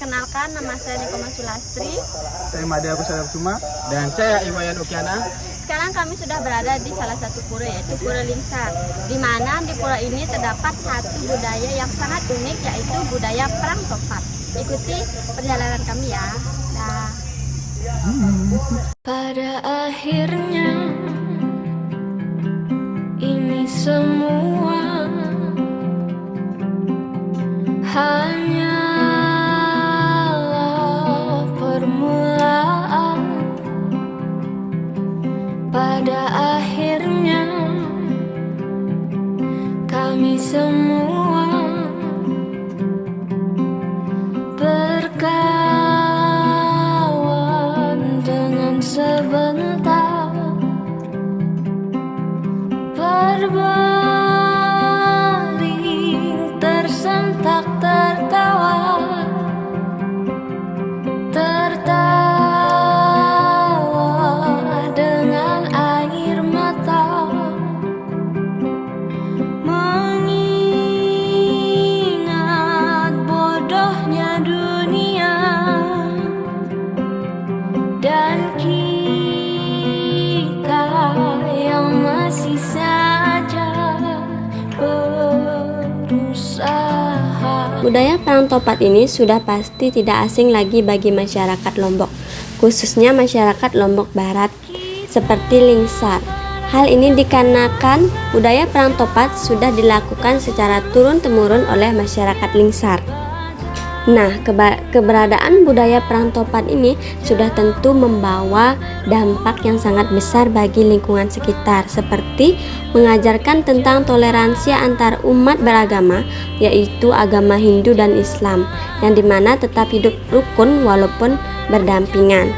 Perkenalkan, nama saya Nikoma Sulastri. Saya Made Agus Kusuma. Dan saya Iwayan Ukiana. Sekarang kami sudah berada di salah satu pura, yaitu Pura Lingsar, di mana di pura ini terdapat satu budaya yang sangat unik, yaitu budaya perang topat. Ikuti perjalanan kami ya. Dah. Pada akhirnya ini semua hanyalah permulaan. Pada akhirnya kami semua berkawan dengan sebentar, berbaring tersentak tertawa, tertawa dengan air mata, mengingat bodohnya dunia dan kita yang masih saja berusaha. Budaya perang topat ini sudah pasti tidak asing lagi bagi masyarakat Lombok, khususnya masyarakat Lombok Barat, seperti Lingsar. Hal ini dikarenakan budaya perang topat sudah dilakukan secara turun-temurun oleh masyarakat Lingsar. Nah, keberadaan budaya perang topat ini sudah tentu membawa dampak yang sangat besar bagi lingkungan sekitar, seperti mengajarkan tentang toleransi antar umat beragama, yaitu agama Hindu dan Islam, yang dimana tetap hidup rukun walaupun berdampingan.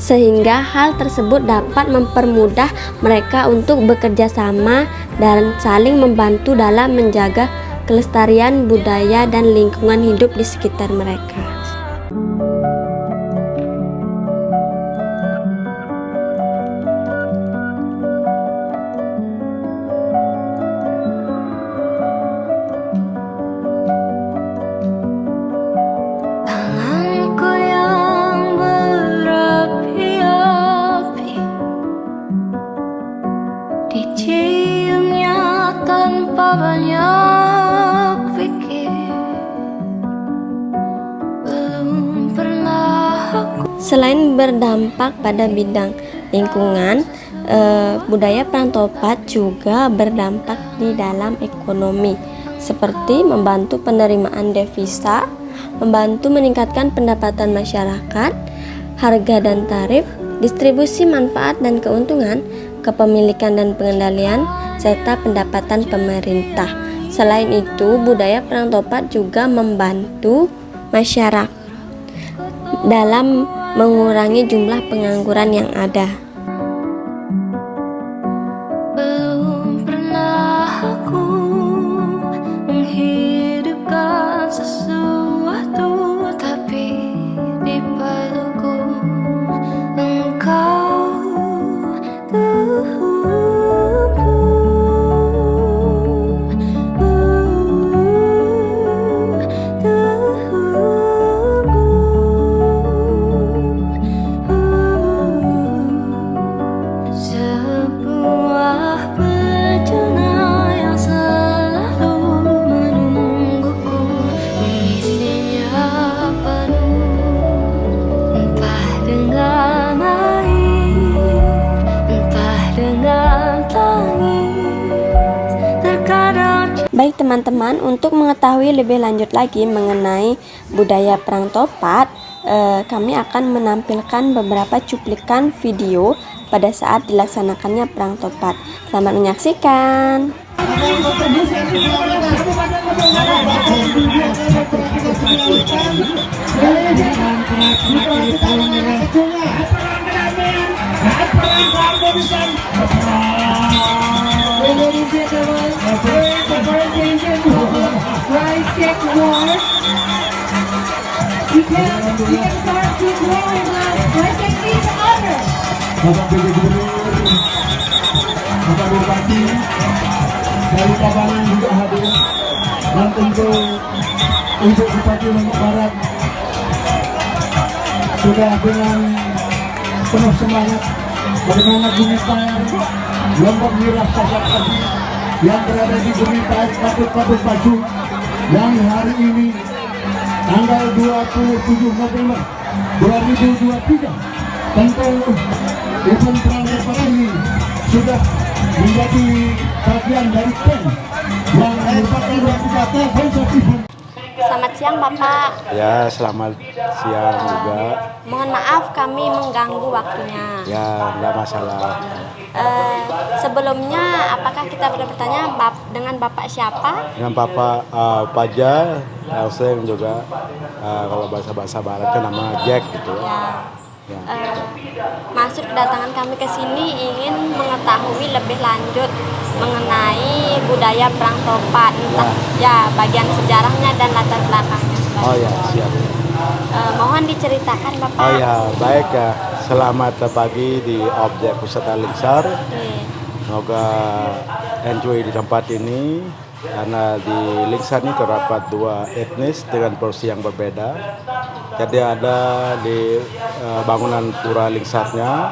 Sehingga hal tersebut dapat mempermudah mereka untuk bekerja sama dan saling membantu dalam menjaga kelestarian budaya dan lingkungan hidup di sekitar mereka. Tanganku yang berapi-api diciumnya tanpa banyak pikir. Belum pernah aku. Selain berdampak pada bidang lingkungan, budaya perang topat juga berdampak di dalam ekonomi, seperti membantu penerimaan devisa, membantu meningkatkan pendapatan masyarakat, harga dan tarif, distribusi manfaat dan keuntungan, kepemilikan dan pengendalian, serta pendapatan pemerintah. Selain itu, budaya perang topat juga membantu masyarakat dalam mengurangi jumlah pengangguran yang ada. Belum pernah aku menghidupkan sesuatu, tapi di pelukku engkau tumbuh. Sebuah pejana yang selalu menungguku, mengisinya penuh, entah dengan air, entah dengan tangis. Terkadang Baik teman-teman, untuk mengetahui lebih lanjut lagi mengenai budaya perang topat, kami akan menampilkan beberapa cuplikan video pada saat dilaksanakannya perang topat. Selamat menyaksikan. Bapak PJ Gubernur, Bapak Bupati dari Tabanan juga hadir, dan tentu untuk Bupati Lombok Barat sudah dengan penuh semangat bagaimana Bumi Payar Lombok Miras Sasat Padi yang berada di Bumi Payar Patut Maju yang hari ini tanggal 27 November 2023 tentu event perang lepas ini sudah menjadi bagian dari pen yang merupakan replika konsep event. Selamat siang Bapak. Ya, selamat siang juga. Mohon maaf kami mengganggu waktunya. Ya, enggak masalah. Sebelumnya apakah kita boleh bertanya dengan Bapak siapa? Dengan Bapak Paja, Elseng juga. Kalau bahasa baratnya nama Jack gitu ya. Ya. Maksud kedatangan kami ke sini ingin mengetahui lebih lanjut mengenai budaya perang topat, entah ya bagian sejarahnya dan latar belakangnya. Oh ya, siap. Mohon diceritakan Bapak. Oh ya, baik ya. Selamat pagi di objek wisata Lingsar. Semoga enjoy di tempat ini karena di Lingsar ini terdapat dua etnis dengan porsi yang berbeda. Jadi ada di bangunan pura Lingsarnya,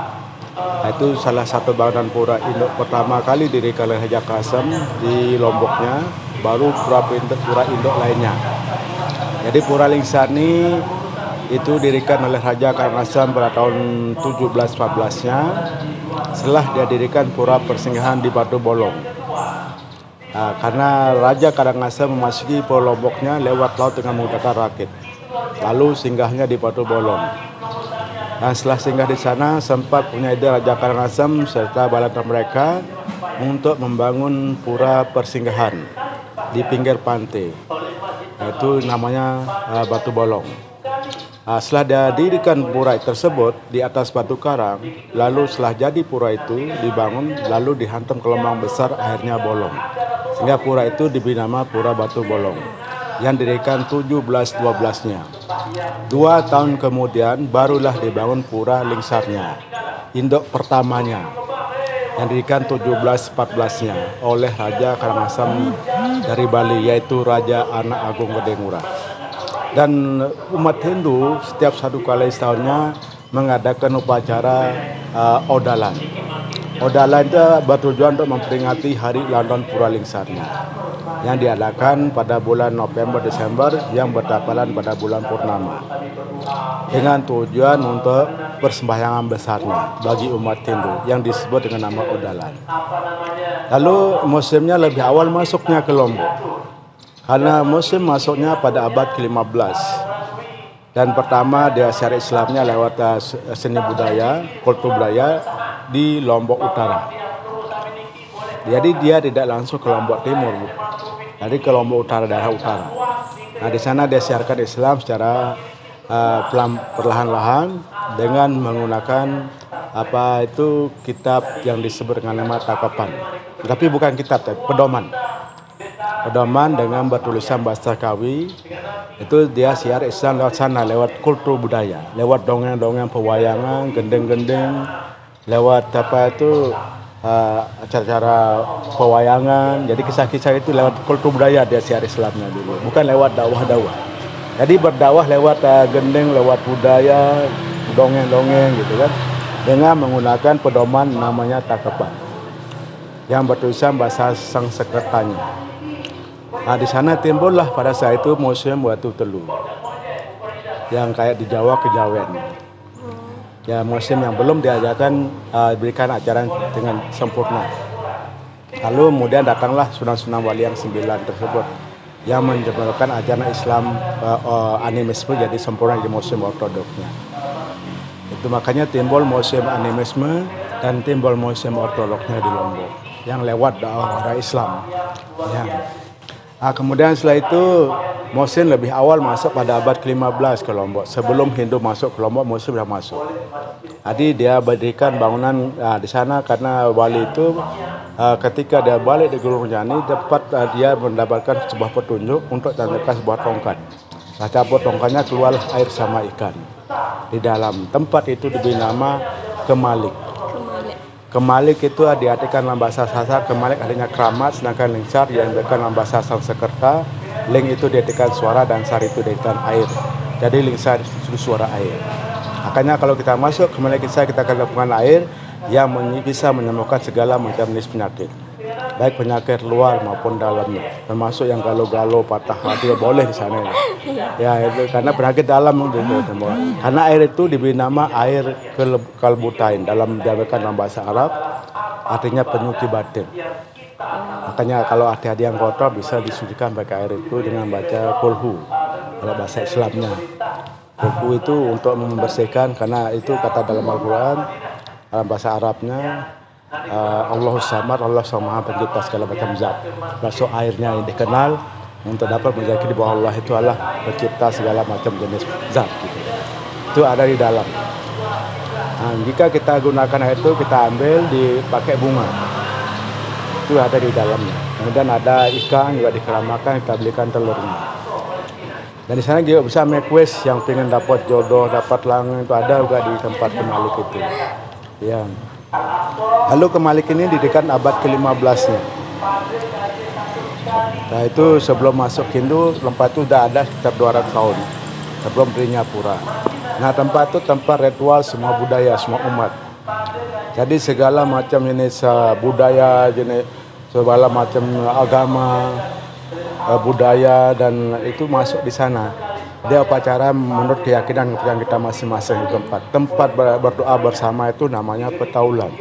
itu salah satu bangunan pura induk pertama kali didirikan oleh Raja Kasem di Lomboknya, baru pura induk lainnya. Jadi pura Lingsar ini itu didirikan oleh Raja Karangasem pada tahun 1714-nya setelah dia dirikan pura persinggahan di Batu Bolong. Karena Raja Karangasem memasuki Pulau Lomboknya lewat laut dengan menggunakan rakit, lalu singgahnya di Batu Bolong. Dan setelah singgah di sana sempat punya ide Raja Karangasem serta balada mereka untuk membangun pura persinggahan di pinggir pantai, yaitu namanya Batu Bolong. Setelah dia dirikan pura tersebut di atas batu karang, lalu setelah jadi pura itu dibangun, lalu dihantam gelombang besar, akhirnya bolong. Sehingga pura itu diberi nama Pura Batu Bolong yang didirikan 1712-nya. 2 tahun kemudian barulah dibangun pura Lingsarnya, induk pertamanya, yang didirikan 1714-nya oleh Raja Karangasem dari Bali, yaitu Raja Anak Agung Gede Ngurah. Dan umat Hindu setiap 1 kali setahunnya mengadakan upacara Odalan. Odalan itu bertujuan untuk memperingati Hari Ulang Tahun Pura Lingsarnya yang diadakan pada bulan November-Desember yang bertepatan pada bulan purnama dengan tujuan untuk persembahyangan besarnya bagi umat Hindu yang disebut dengan nama Odalan. Lalu musimnya lebih awal masuknya ke Lombok karena musim masuknya pada abad ke-15 dan pertama dia syariat Islamnya lewat seni budaya, kultur budaya di Lombok Utara. Jadi dia tidak langsung ke Lombok Timur, jadi ke Lombok Utara, daerah utara. Nah di sana dia siarkan Islam secara perlahan-lahan dengan menggunakan kitab yang disebut dengan nama Takapan. Tapi bukan kitab, tapi pedoman. Pedoman dengan bertulisan bahasa Kawi. Itu dia siar Islam lewat sana, lewat kultur budaya, lewat dongeng-dongeng pewayangan, gendeng-gendeng, lewat acara-acara pewayangan. Jadi kisah-kisah itu lewat kultur budaya dia siar Islamnya dulu, bukan lewat dakwah-dakwah. Jadi berdakwah lewat gendeng, lewat budaya, dongeng-dongeng gitu kan, dengan menggunakan pedoman namanya Takapan yang bertulisan bahasa Sanskertanya. Nah di sana timbullah pada saat itu museum Batu Telu yang kayak di Jawa Kejawen. Ya museum yang belum diadakan diberikan acara dengan sempurna. Lalu kemudian datanglah Sunan Wali yang 9 tersebut yang menjembatkan ajaran Islam animisme jadi sempurna di museum ortodoksnya. Itu makanya timbul museum animisme dan timbul museum ortodoksnya di Lombok yang lewat dakwah Islam. Ya. Nah, kemudian setelah itu museum lebih awal masuk pada abad ke-15 ke Lombok. Sebelum Hindu masuk ke Lombok, museum sudah masuk. Jadi dia berdirikan bangunan di sana karena wali itu ketika dia balik di Gunung Rinjani dia mendapatkan sebuah petunjuk untuk tanamkan sebuah tongkat. Nah, cabut tongkatnya keluar air sama ikan. Di dalam tempat itu diberi nama Kemalik. Kemalik itu diartikan dalam bahasa Sasak, Kemalik artinya keramat, sedangkan Lingsar yang diartikan dalam bahasa Sanskerta, Ling itu diartikan suara dan Sar itu diartikan air. Jadi Lingsar itu suara air. Makanya kalau kita masuk ke Malaysia, kita akan lakukan air yang bisa menyembuhkan segala macam jenis penyakit, baik penyakit luar maupun dalamnya, termasuk yang galau-galau, patah hati boleh di sana. Ya itu karena penyakit dalam itu semua. Karena air itu diberi nama air kalbutain dalam bahasa Arab, artinya penyuci batin. Makanya kalau hati-hati yang kotor bisa disucikan pakai air itu dengan baca kulhu dalam bahasa Islamnya. Kulhu itu untuk membersihkan, karena itu kata dalam Al-Quran dalam bahasa Arabnya Allahus Samad, Allah Sang Maha Pencipta segala macam zat. Masuk airnya yang dikenal untuk dapat meyakini bahwa Allah itu adalah pencipta segala macam jenis zat. Gitu. Itu ada di dalam. Nah, jika kita gunakan air itu, kita ambil dipakai bunga. Itu ada di dalamnya. Kemudian ada ikan juga dikeramakan, kita belikan telurnya. Dan di sana juga bisa make wish yang pengen dapat jodoh, dapat langgeng, itu ada juga di tempat kemalik itu. Ya. Lalu kemalik ini didirikan abad ke-15-nya. Nah itu sebelum masuk Hindu, tempat itu sudah ada sekitar 200 tahun sebelum berdirinya pura. Nah tempat itu tempat ritual semua budaya, semua umat. Jadi segala macam jenis budaya, jenis segala macam agama, budaya dan itu masuk di sana. Dia upacara menurut keyakinan yang kita masing-masing di tempat. Tempat berdoa bersama itu namanya petaulan.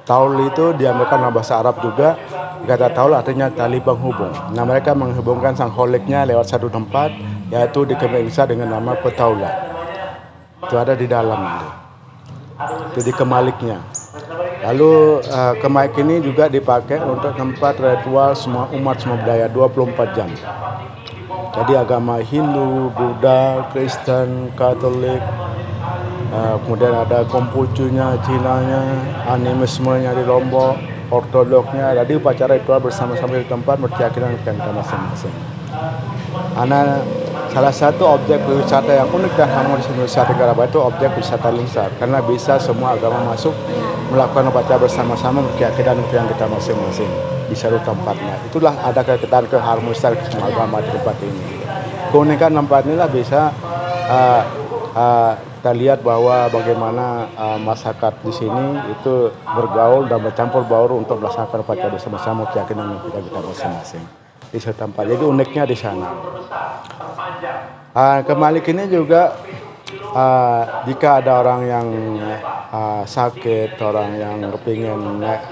Taul itu diambilkan dalam bahasa Arab juga. Kata taul artinya tali penghubung. Nah mereka menghubungkan sang holiknya lewat satu tempat, yaitu di Kemelisa dengan nama petaulan. Itu ada di dalam. Itu di kemaliknya. Lalu kemaik ini juga dipakai untuk tempat ritual semua umat, semua budaya 24 jam. Jadi agama Hindu, Buddha, Kristen, Katolik, kemudian ada Konghucunya, Cinanya, animismenya di Lombok, Ortodoksnya. Jadi upacara ritual bersama-sama di tempat berkeyakinan kita masing-masing. Karena salah satu objek wisata yang unik dan harmonis di Nusa Tenggara Barat itu objek wisata Lingsar, karena bisa semua agama masuk melakukan upacara bersama-sama berkeyakinan yang kita masing-masing di satu tempatnya. Itulah ada kaitan keharmonisan semua agama di tempat ini. Keunikan tempat inilah bisa kita lihat bahwa bagaimana masyarakat di sini itu bergaul dan bercampur baur untuk melaksanakan upacara bersama-sama keyakinan kita masing-masing di satu tempat. Jadi uniknya di sana. Kemalik ini juga jika ada orang yang sakit, orang yang kepingin naik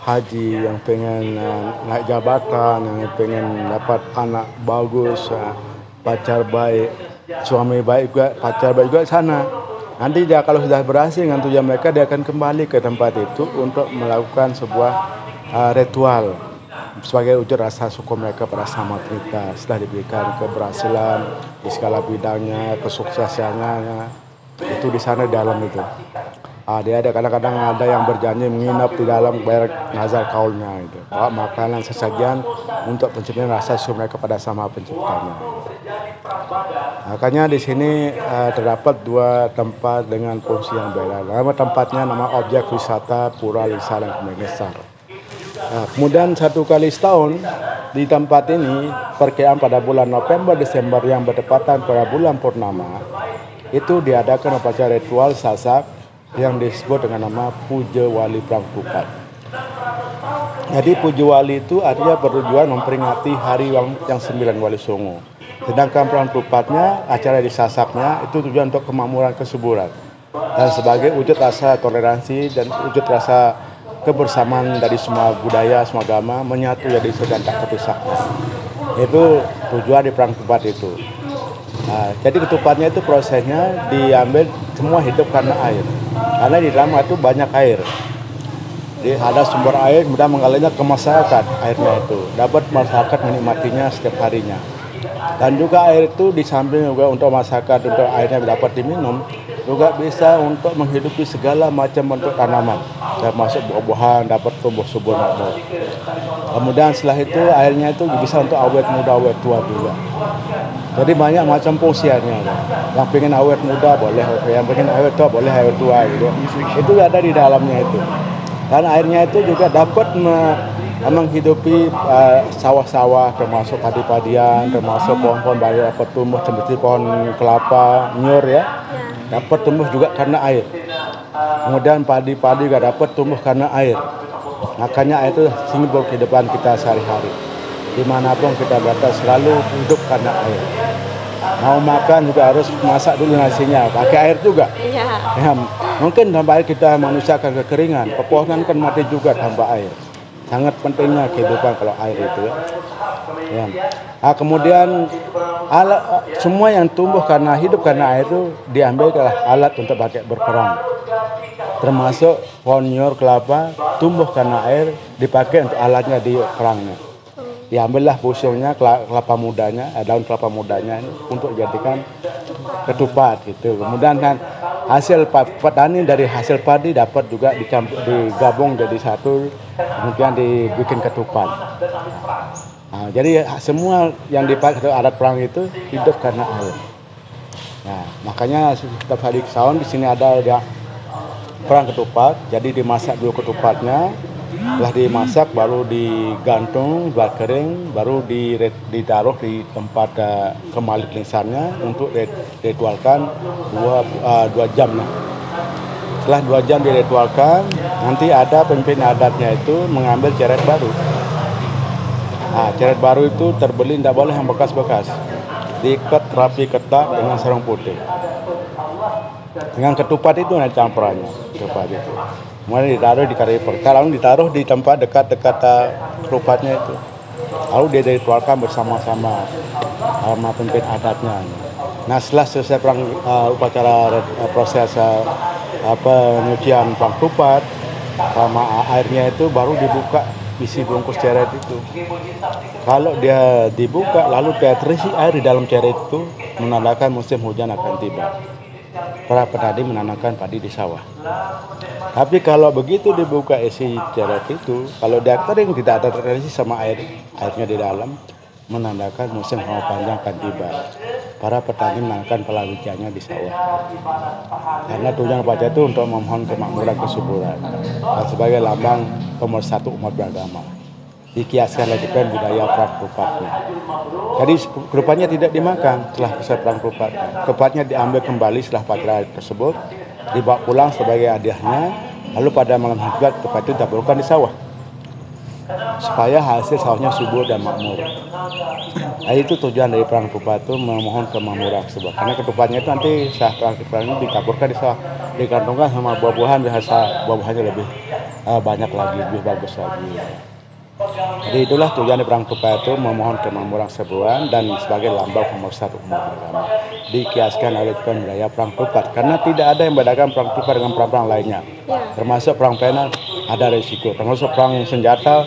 haji, yang pengen naik jabatan, yang pengen dapat anak bagus, pacar baik, suami baik juga, pacar baik juga sana. Nanti dia kalau sudah berhasil dengan tujuan mereka, dia akan kembali ke tempat itu untuk melakukan sebuah ritual sebagai wujud rasa syukur mereka pada sama kita setelah diberikan keberhasilan di segala bidangnya, kesuksesannya. Itu di sana di dalam itu. Dia ada kadang-kadang ada yang berjanji menginap di dalam bayar nazar kaulnya itu. Bawa makanan sesajian untuk penciptaan rasa syukur mereka pada sama penciptanya. Makanya di sini terdapat dua tempat dengan fungsi yang berbeda. Nama tempatnya nama objek wisata Pura Lingsar dan Kemengesar. Kemudian satu kali setahun di tempat ini perkiraan pada bulan November Desember yang bertepatan pada bulan purnama itu diadakan upacara ritual sasak yang disebut dengan nama Puja Wali Prangtupat. Jadi Puja Wali itu artinya bertujuan memperingati hari yang 9 Wali Songo. Sedangkan Prangtupatnya, acara disasaknya itu tujuan untuk kemakmuran kesuburan dan sebagai wujud rasa toleransi dan wujud rasa kebersamaan dari semua budaya, semua agama menyatu jadi dan tak terpisahkan. Itu tujuan di Prangtupat itu. Jadi ketupatnya itu prosesnya diambil semua hidup karena air. Karena di dalam itu banyak air. Jadi ada sumber air, kemudian mengalirnya ke masyarakat airnya itu. Dapat masyarakat menikmatinya setiap harinya. Dan juga air itu di samping juga untuk masyarakat, untuk airnya dapat diminum, juga bisa untuk menghidupi segala macam bentuk tanaman. Termasuk buah-buahan, dapat tumbuh subur makmur. Kemudian setelah itu airnya itu bisa untuk awet muda, awet tua juga. Jadi banyak macam fungsi airnya. Yang pengen awet muda boleh, yang pengen awet tua boleh, awet tua gitu. Itu ada di dalamnya itu. Dan airnya itu juga dapat menghidupi sawah-sawah, termasuk padi-padian, termasuk pohon-pohon banyak dapat tumbuh seperti pohon kelapa, nyur ya. dapat tumbuh juga karena air. Kemudian padi-padi juga dapat tumbuh karena air. Makanya air itu simbol kehidupan kita sehari-hari. Dimanapun kita berada selalu hidup karena air. Mau makan juga harus masak dulu nasinya, pakai air juga. Iya. Ya, mungkin tanpa air kita manusia akan kekeringan, pepohonan kan mati juga tanpa air. Sangat pentingnya kehidupan kalau air itu. Ya. Kemudian semua yang tumbuh karena hidup karena air itu diambil adalah alat untuk pakai berperang. Termasuk pohon nyor kelapa tumbuh karena air dipakai untuk alatnya di perangnya. Diambillah pusungnya, kelapa mudanya, daun kelapa mudanya ini untuk dijadikan ketupat gitu. Kemudian kan hasil petani dari hasil padi dapat juga digabung jadi satu, kemudian dibikin ketupat. Nah, jadi semua yang dipakai alat perang itu hidup karena air. Nah, makanya setiap hari sahur di sini ada perang ketupat. Jadi dimasak dulu ketupatnya. Setelah dimasak baru digantung buat kering, baru ditaruh di tempat kemalik lisannya untuk diritualkan 2 jam. Setelah 2 jam diritualkan, nanti ada pemimpin adatnya itu mengambil ceret baru. Ceret baru itu terbeli, tidak boleh yang bekas-bekas, diikat rapi ketat dengan sarung putih. Dengan ketupat itu ada campurannya, ketupat itu. Mulai ditaruh di kariper, lalu ditaruh di tempat dekat-dekat ketupatnya itu. Lalu dia diritualkan bersama-sama sama pemimpin adatnya. Nah, setelah selesai upacara proses penyucian perang ketupat sama airnya itu baru dibuka isi bungkus ceret itu. Kalau dia dibuka lalu dia terisi air di dalam ceret itu menandakan musim hujan akan tiba. Para petani menanamkan padi di sawah. Tapi kalau begitu dibuka isi ceret itu, kalau dia kering tidak ada terisi sama airnya di dalam, menandakan musim hawa panjang akan tiba. Para petani menanamkan palawijannya di sawah. Karena tujuan baca itu untuk memohon kemakmuran kesuburan dan sebagai lambang pemersatu umat beragama. Dikiaskan lagi budaya perang kerupatnya. Jadi kerupatnya tidak dimakan setelah selesai perang kerupatnya. Kerupatnya diambil kembali setelah upacara tersebut, dibawa pulang sebagai hadiahnya. Lalu pada malam hari kerupat itu ditaburkan di sawah supaya hasil sawahnya subur dan makmur. Nah, itu tujuan dari perang ketupat itu memohon kemakmuran tersebut. Karena ketupatnya itu nanti saat perang ketupat ini ditaburkan di sawah, digantungkan sama buah-buahan biasa buah-buahannya lebih banyak lagi, lebih bagus lagi. Jadi itulah tujuan dari perang ketupat itu memohon kemakmuran sebulan dan sebagai lambang pemersatu umat beragama. Dikiaskan oleh budaya perang ketupat karena tidak ada yang membedakan perang ketupat dengan perang-perang lainnya. Termasuk perang pena ada risiko, termasuk perang senjata,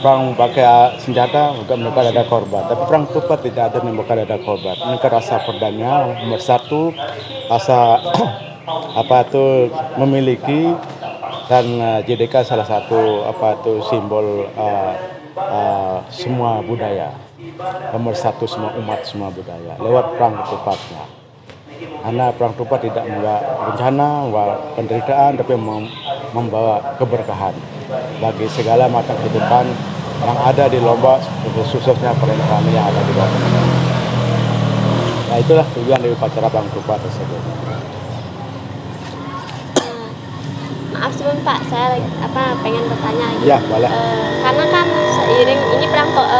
perang pakai senjata juga menyebabkan ada korban. Tapi perang ketupat tidak ada menyebabkan ada korban. Ini rasa perdamaian, pemersatu, rasa memiliki dan jadikan salah satu simbol semua budaya, pemersatu semua umat, semua budaya lewat perang ketupatnya. Karena perang ketupat tidak membawa bencana, membawa penderitaan, tapi membawa keberkahan bagi segala macam kehidupan yang ada di Lombok, khususnya pernikahan yang ada di Lombok. Nah, itulah tujuan dari upacara perang ketupat tersebut. Maaf sebelum Pak, saya pengen bertanya lagi. Ya, boleh. Karena kan seiring ini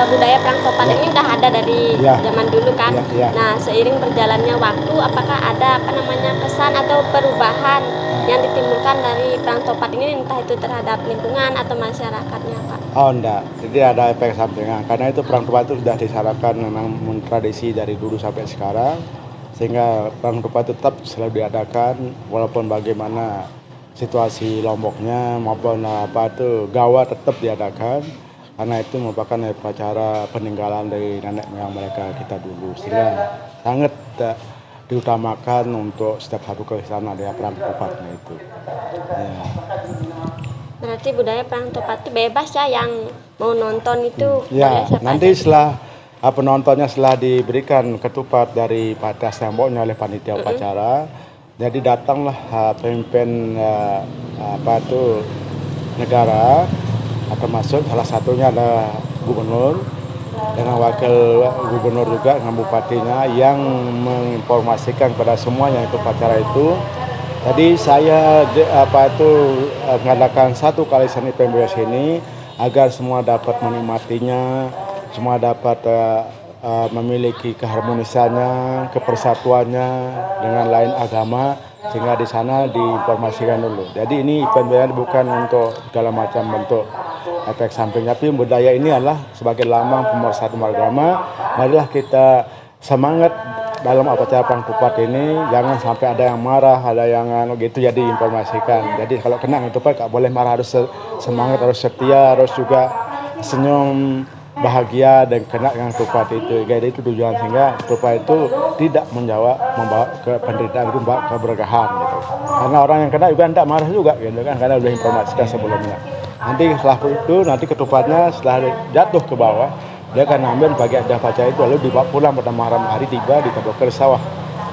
budaya perang topan ini udah ada dari zaman dulu kan. Nah, seiring berjalannya waktu, apakah ada kesan atau perubahan yang ditimbulkan dari perang topat ini, entah itu terhadap lingkungan atau masyarakatnya, Pak? Oh, enggak. Jadi ada efek sampingan. Karena itu perang topat itu sudah disyaratkan memang tradisi dari dulu sampai sekarang, sehingga perang topat tetap selalu diadakan walaupun bagaimana situasi Lomboknya maupun gawat tetap diadakan karena itu merupakan upacara peninggalan dari nenek moyang mereka kita dulu, sehingga sangat diutamakan untuk setiap hari ke sana ada perang topatnya itu. Ya. Berarti budaya perang topat itu bebas ya, yang mau nonton itu boleh siapa nanti aja? Setelah penontonnya setelah diberikan ketupat dari patas temboknya oleh panitia upacara. Jadi datanglah pemimpin negara, termasuk salah satunya adalah gubernur, dengan wakil gubernur juga dengan bupatinya yang menginformasikan kepada semua yang ikut acara itu. Tadi saya mengadakan satu kali seni PMBS ini agar semua dapat menikmatinya, semua dapat memiliki keharmonisannya, kepersatuannya dengan lain agama, sehingga di sana diinformasikan dulu. Jadi ini event bukan untuk segala macam bentuk efek samping, tapi budaya ini adalah sebagai lambang pemersatu agama. Marilah kita semangat dalam upacara Perang Tupat ini, jangan sampai ada yang marah, ada yang gitu, jadi informasikan. Jadi kalau kena Tupat gak boleh marah, harus semangat, harus setia, harus juga senyum bahagia dan kena dengan tupat itu. Jadi itu tujuan, sehingga tupat itu tidak membawa ke penderitaan, itu membawa keberkahan gitu. Karena orang yang kena juga tidak marah juga gitu kan, karena sudah informasikan sebelumnya. Nanti setelah itu, nanti ketupatnya setelah jatuh ke bawah, dia akan ambil bagian baca itu lalu dibawa pulang pada malam hari, tiba di ke sawah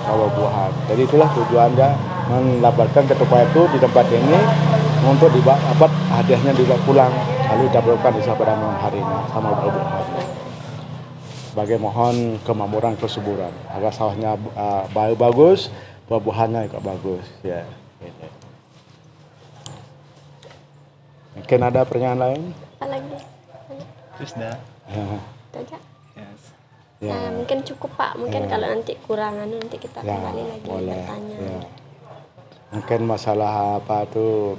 buahan. Jadi itulah tujuannya, mendapatkan ketupat itu di tempat ini untuk dapat hadiahnya dibawa pulang, lalu ditaburkan di pada malam hari ini sama buah-buahan. Sebagai mohon kemakmuran, kesuburan, agar sawahnya bagus, buah-buahannya juga bagus. Ya. Gitu. Mungkin ada pertanyaan lain? Apa lagi? Terus dah. Itu aja. Yes. Ya. Nah, mungkin cukup Pak. Mungkin kalau nanti kurang nanti kita kembali lagi boleh. bertanya. Ya. Mungkin masalah apa tuh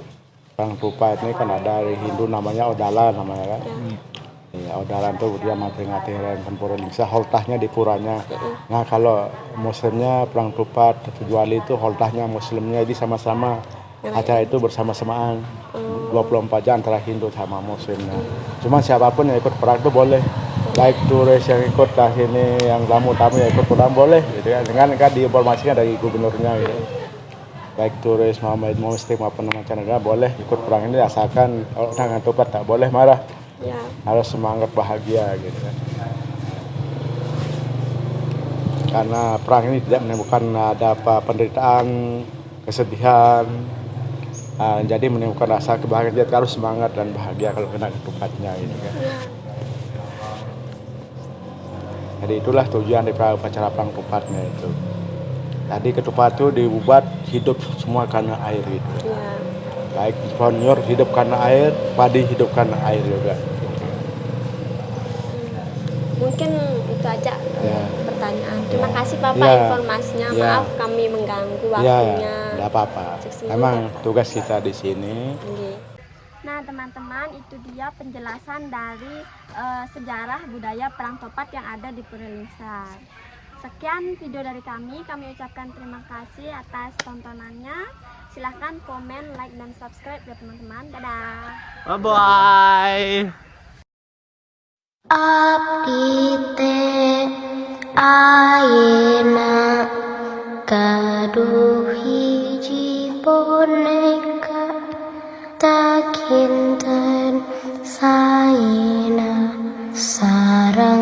Perang Tupat ini kan ada dari Hindu namanya Odalan namanya kan. Ya, Odalan tuh dia memperingati tempur Lingsa, holtahnya di puranya. Nah kalau Muslimnya Perang Tupat Tujuali itu holtahnya Muslimnya, jadi sama-sama acara itu bersama-samaan 24 jam antara Hindu sama Muslimnya. Cuma siapapun yang ikut perang itu boleh, baik turis yang ikut ke sini, yang tamu-tamu yang ikut perang boleh, gitu kan. Dengan kan diinformasikan dari gubernurnya gitu. Baik turis Muslim maupun mancanegara boleh ikut perang ini, asalkan orang Tupat tak boleh marah, Ya. harus semangat bahagia gitu kan. Karena perang ini tidak menimbulkan ada penderitaan, kesedihan, jadi menimbulkan rasa kebahagiaan. Dia harus semangat dan bahagia kalau kena ketupatnya gitu kan. Jadi itulah tujuan dari upacara Perang Tupatnya itu. Tadi ketupat itu dibuat hidup semua karena air gitu. Ya. Baik ponyur hidup karena air, padi hidup karena air juga. Mungkin itu aja Ya. pertanyaan. Terima kasih Bapak Ya. informasinya. Ya. Maaf kami mengganggu Ya, waktunya. tidak apa-apa. Emang tugas kita di sini. Oke. Nah teman-teman, itu dia penjelasan dari sejarah budaya Perang Topat yang ada di Pura Lingsar. Sekian video dari kami ucapkan terima kasih atas tontonannya. Silahkan komen, like, dan subscribe ya teman-teman. Dadah. Bye-bye. Abdi teh ayeuna gaduh hiji boneka tak kinten saena sareng